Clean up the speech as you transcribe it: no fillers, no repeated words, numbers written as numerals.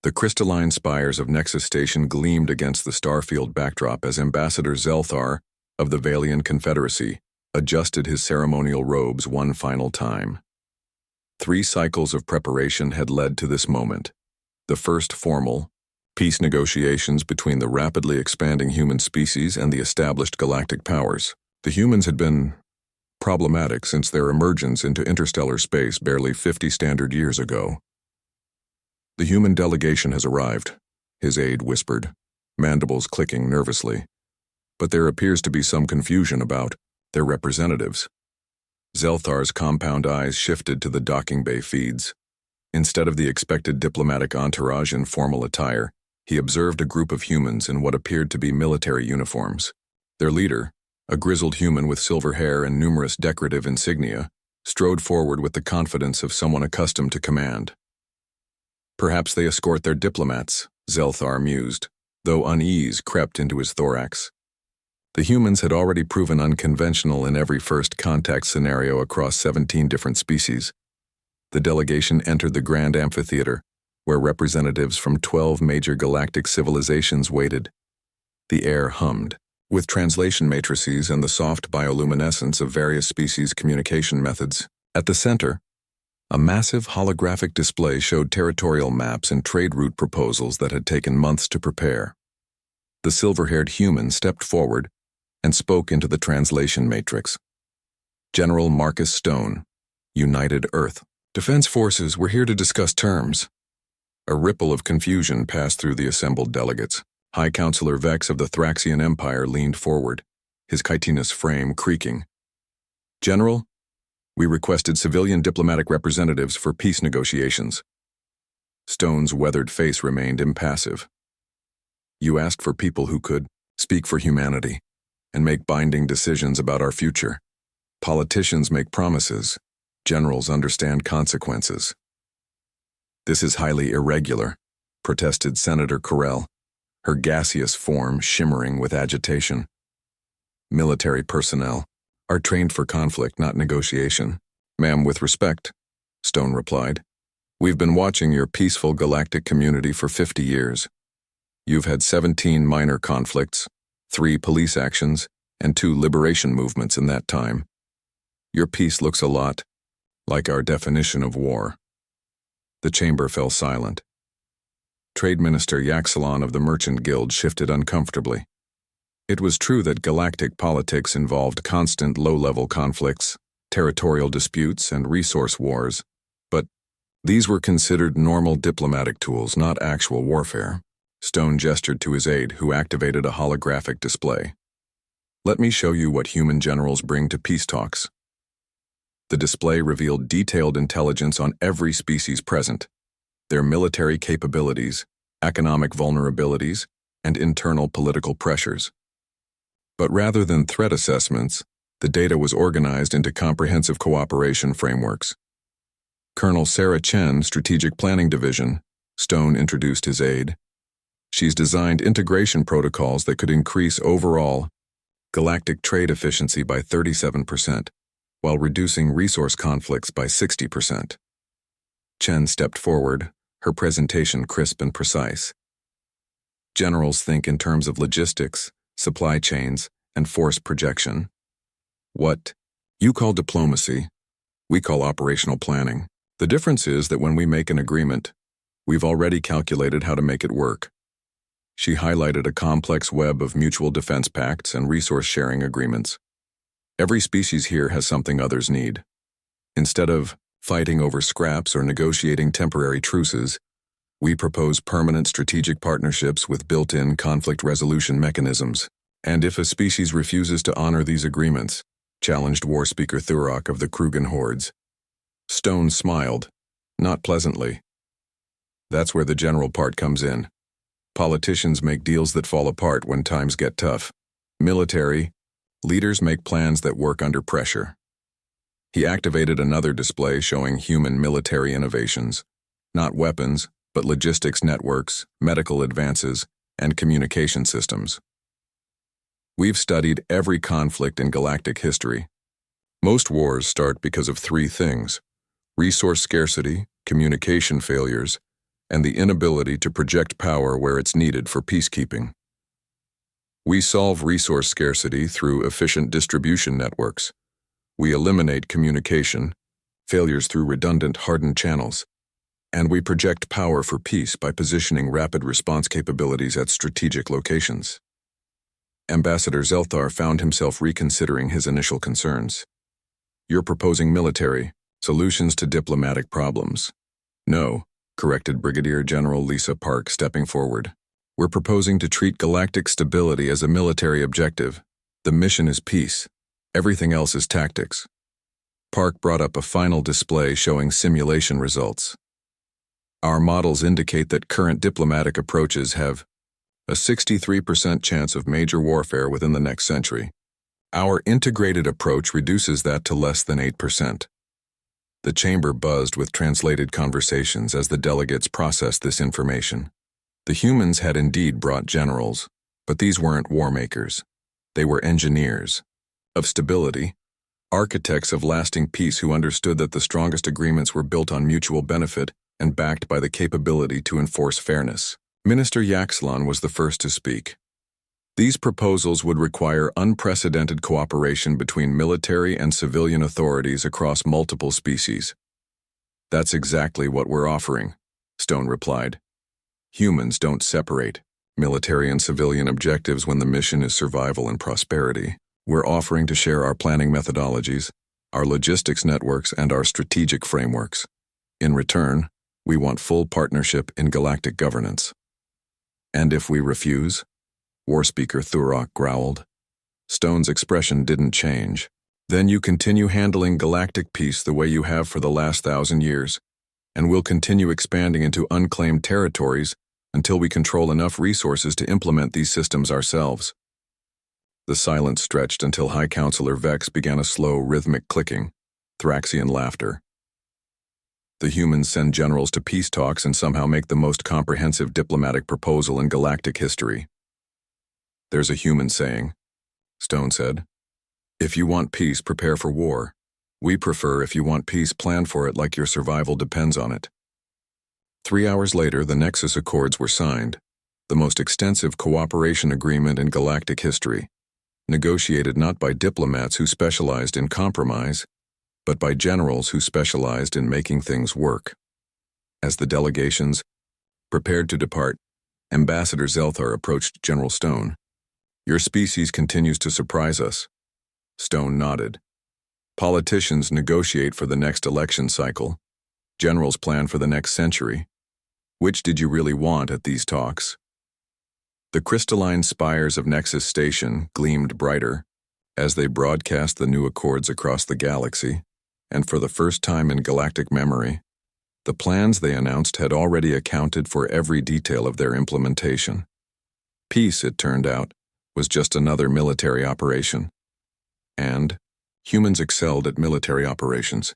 The crystalline spires of Nexus Station gleamed against the starfield backdrop as Ambassador Zelthar of the Valian Confederacy adjusted his ceremonial robes one final time. 3 cycles of preparation had led to this moment. The first formal, peace negotiations between the rapidly expanding human species and the established galactic powers. The humans had been problematic since their emergence into interstellar space barely 50 standard years ago. "The human delegation has arrived," his aide whispered, mandibles clicking nervously. "But there appears to be some confusion about their representatives." Zelthar's compound eyes shifted to the docking bay feeds. Instead of the expected diplomatic entourage in formal attire, he observed a group of humans in what appeared to be military uniforms. Their leader, a grizzled human with silver hair and numerous decorative insignia, strode forward with the confidence of someone accustomed to command. "Perhaps they escort their diplomats," Zelthar mused, though unease crept into his thorax. The humans had already proven unconventional in every first contact scenario across 17 different species. The delegation entered the grand amphitheater, where representatives from 12 major galactic civilizations waited. The air hummed, with translation matrices and the soft bioluminescence of various species' communication methods. At the center, a massive holographic display showed territorial maps and trade route proposals that had taken months to prepare. The silver-haired human stepped forward and spoke into the translation matrix. "General Marcus Stone, United Earth. Defense Forces, we're here to discuss terms." A ripple of confusion passed through the assembled delegates. High Counselor Vex of the Thraxian Empire leaned forward, his chitinous frame creaking. "General, we requested civilian diplomatic representatives for peace negotiations." Stone's weathered face remained impassive. "You asked for people who could speak for humanity and make binding decisions about our future. Politicians make promises. Generals understand consequences." "This is highly irregular," protested Senator Corell, her gaseous form shimmering with agitation. "Military personnel are trained for conflict, not negotiation." "Ma'am, with respect," Stone replied, "we've been watching your peaceful galactic community for 50 years. You've had 17 minor conflicts, 3 police actions, and 2 liberation movements in that time. Your peace looks a lot like our definition of war." The chamber fell silent. Trade Minister Yaxalon of the Merchant Guild shifted uncomfortably. It was true that galactic politics involved constant low-level conflicts, territorial disputes, and resource wars, but these were considered normal diplomatic tools, not actual warfare. Stone gestured to his aide, who activated a holographic display. "Let me show you what human generals bring to peace talks." The display revealed detailed intelligence on every species present, their military capabilities, economic vulnerabilities, and internal political pressures. But rather than threat assessments, the data was organized into comprehensive cooperation frameworks. "Colonel Sarah Chen, Strategic Planning Division," Stone introduced his aide. "She's designed integration protocols that could increase overall galactic trade efficiency by 37%, while reducing resource conflicts by 60%. Chen stepped forward, her presentation crisp and precise. "Generals think in terms of logistics, supply chains, and force projection. What you call diplomacy, we call operational planning. The difference is that when we make an agreement, we've already calculated how to make it work." She highlighted a complex web of mutual defense pacts and resource-sharing agreements. "Every species here has something others need. Instead of fighting over scraps or negotiating temporary truces, we propose permanent strategic partnerships with built-in conflict resolution mechanisms. And if a species refuses to honor these agreements," challenged War Speaker Thurok of the Krugan Hordes. Stone smiled, not pleasantly. "That's where the general part comes in. Politicians make deals that fall apart when times get tough. Military leaders make plans that work under pressure." He activated another display showing human military innovations, not weapons, but logistics networks, medical advances, and communication systems. "We've studied every conflict in galactic history. Most wars start because of 3 things: resource scarcity, communication failures, and the inability to project power where it's needed for peacekeeping. We solve resource scarcity through efficient distribution networks. We eliminate communication, failures through redundant hardened channels, and we project power for peace by positioning rapid response capabilities at strategic locations. Ambassador Zelthar found himself reconsidering his initial concerns. You're proposing military solutions to diplomatic problems. No, corrected Brigadier General Lisa Park, stepping forward. We're proposing to treat galactic stability as a military objective. The mission is peace. Everything else is tactics. Park brought up a final display showing simulation results. Our models indicate that current diplomatic approaches have a 63% chance of major warfare within the next century. Our integrated approach reduces that to less than 8%. The chamber buzzed with translated conversations as the delegates processed this information. The humans had indeed brought generals, but these weren't war makers. They were engineers of stability, architects of lasting peace who understood that the strongest agreements were built on mutual benefit and backed by the capability to enforce fairness. Minister Yaxlan was the first to speak. These proposals would require unprecedented cooperation between military and civilian authorities across multiple species. That's exactly what we're offering, Stone replied. Humans don't separate military and civilian objectives when the mission is survival and prosperity. We're offering to share our planning methodologies, our logistics networks, and our strategic frameworks. In return, we want full partnership in galactic governance. And if we refuse? War Speaker Thurok growled. Stone's expression didn't change. Then you continue handling galactic peace the way you have for the last 1,000 years, and we'll continue expanding into unclaimed territories until we control enough resources to implement these systems ourselves. The silence stretched until High Counselor Vex began a slow, rhythmic clicking, Thraxian laughter. The humans send generals to peace talks and somehow make the most comprehensive diplomatic proposal in galactic history. There's a human saying, Stone said. If you want peace, prepare for war. We prefer if you want peace, plan for it like your survival depends on it. 3 hours later, the Nexus Accords were signed, the most extensive cooperation agreement in galactic history, negotiated not by diplomats who specialized in compromise, but by generals who specialized in making things work. As the delegations prepared to depart, Ambassador Zelthar approached General Stone. Your species continues to surprise us. Stone nodded. Politicians negotiate for the next election cycle. Generals plan for the next century. Which did you really want at these talks? The crystalline spires of Nexus Station gleamed brighter as they broadcast the new accords across the galaxy, and for the first time in galactic memory, the plans they announced had already accounted for every detail of their implementation. Peace, it turned out, was just another military operation. And humans excelled at military operations.